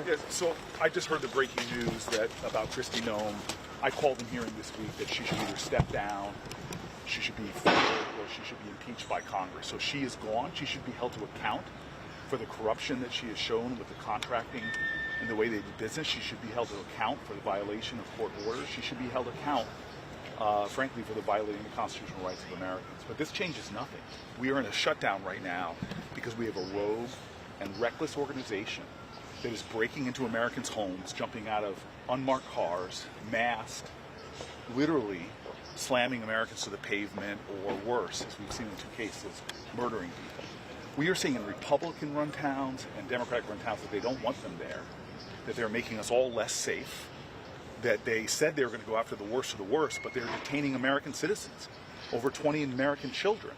Yes, so I just heard the breaking news that about Kristi Noem. I called in hearing this week that she should either step down, she should be fired, or she should be impeached by Congress. So she is gone. She should be held to account for the corruption that she has shown with the contracting and the way they do business. She should be held to account for the violation of court orders. She should be held to account, frankly, for the violating the constitutional rights of Americans. But this changes nothing. We are in a shutdown right now because we have a rogue and reckless organization that is breaking into Americans' homes, jumping out of unmarked cars, masked, literally slamming Americans to the pavement, or worse, as we've seen in 2 cases, murdering people. We are seeing in Republican-run towns and Democratic-run towns that they don't want them there, that they're making us all less safe, that they said they were going to go after the worst of the worst, but they're detaining American citizens, over 20 American children.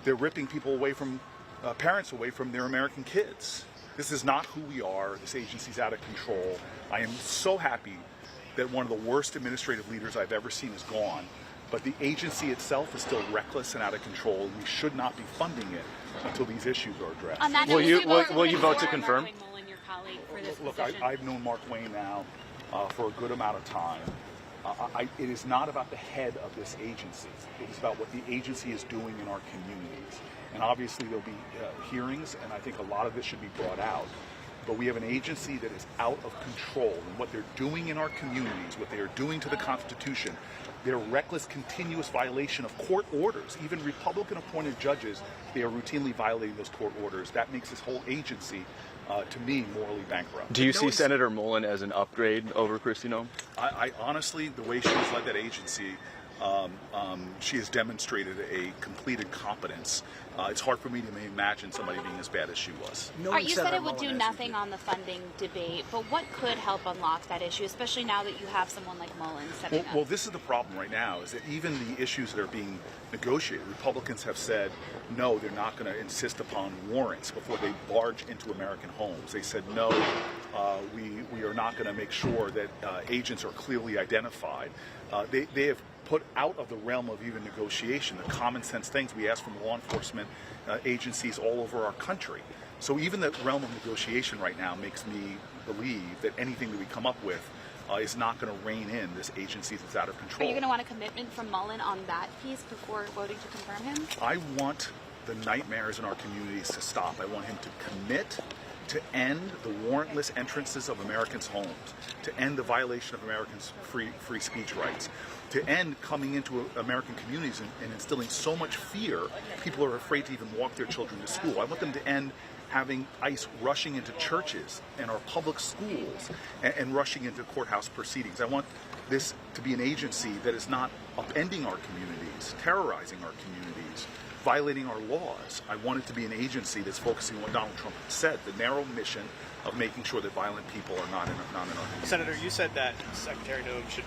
They're ripping people away from, parents away from their American kids. This is not who we are. This agency's out of control. I am so happy that one of the worst administrative leaders I've ever seen is gone. But the agency itself is still reckless and out of control, and we should not be funding it until these issues are addressed. On that will you vote to confirm? Look, I've known Mark Wayne now for a good amount of time. It is not about the head of this agency. It is about what the agency is doing in our communities. And obviously there'll be hearings, and I think a lot of this should be brought out. But we have an agency that is out of control, and what they're doing in our communities, what they are doing to the Constitution, their reckless, continuous violation of court orders, even Republican-appointed judges, they are routinely violating those court orders. That makes this whole agency, to me, morally bankrupt. Do you see Senator Mullen as an upgrade over Kristi Noem? I honestly, the way she has led that agency, she has demonstrated a complete incompetence. It's hard for me to imagine somebody being as bad as she was. You said it would do nothing on the funding debate, but what could help unlock that issue, especially now that you have someone like Mullen stepping up? Well, this is the problem right now, is that even the issues that are being negotiated, Republicans have said, no, they're not going to insist upon warrants before they barge into American homes. They said, no, we are not going to make sure that agents are clearly identified. They have put out of the realm of even negotiation the common sense things we ask from law enforcement agencies all over our country. So even the realm of negotiation right now makes me believe that anything that we come up with is not going to rein in this agency that's out of control. Are you going to want a commitment from Mullen on that piece before voting to confirm him? I want the nightmares in our communities to stop. I want him to commit to end the warrantless entrances of Americans' homes, to end the violation of Americans' free speech rights, to end coming into American communities and instilling so much fear, people are afraid to even walk their children to school. I want them to end having ICE rushing into churches and our public schools and rushing into courthouse proceedings. I want this to be an agency that is not upending our communities, terrorizing our communities, violating our laws. I want it to be an agency that's focusing on what Donald Trump said, the narrow mission of making sure that violent people are not in our communities. Senator, you said that Secretary Noem should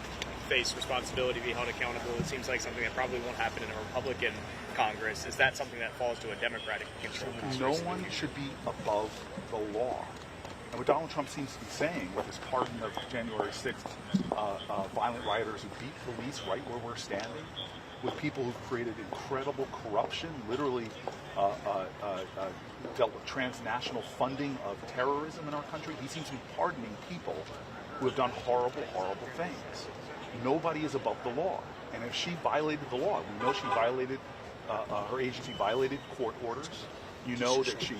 face responsibility, be held accountable. It seems like something that probably won't happen in a Republican Congress. Is that something that falls to a Democratic control? No one should be above the law. And what Donald Trump seems to be saying with his pardon of January 6th, violent rioters who beat police right where we're standing, with people who've created incredible corruption, literally dealt with transnational funding of terrorism in our country. He seems to be pardoning people who have done horrible, horrible things. Nobody is above the law. And if she violated the law, we know she violated, her agency violated court orders. You know that she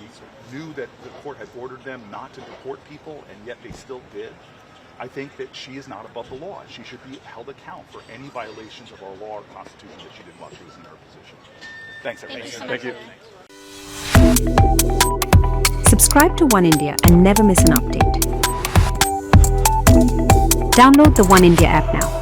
knew that the court had ordered them not to deport people, and yet they still did. I think that she is not above the law. She should be held account for any violations of our law or Constitution that she did while she was in her position. Thanks, everybody. Thank you. Subscribe to Oneindia and never miss an update. Download the Oneindia app now.